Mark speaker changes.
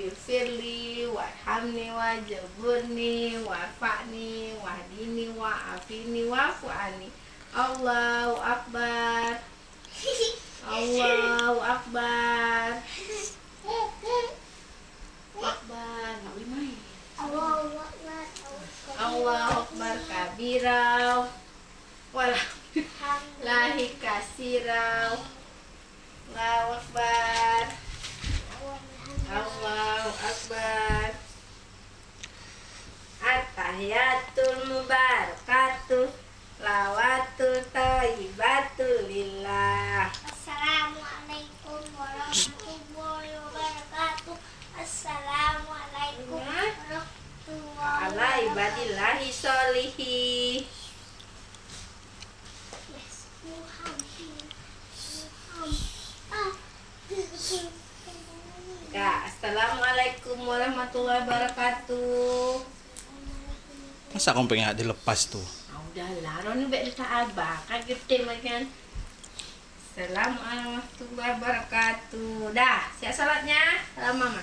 Speaker 1: Rabbighfirli warhamni wajburni warfa'ni wahdini wa'afini wa'fu anni. Allahu Akbar. Allahu Akbar. Akbar, nabi mai. Allahu Akbar kabirau. Wallahi kasirau. Allahu Akbar. Allahu Akbar. At-tahiyatul mubarakatuh lawatul thayyibatul lillah.
Speaker 2: Assalamualaikum warahmatullahi wabarakatuh. Assalamualaikum warahmatullahi
Speaker 1: Ala ibadillahi sholihi. Ya, assalamualaikum warahmatullahi wabarakatuh.
Speaker 3: Masa kau pengen dilepas tuh?
Speaker 1: Udahlah, Roni baik tak abah, kaget deh makan. Assalamualaikum warahmatullahi wabarakatuh. Dah, siap salatnya. Salam mama.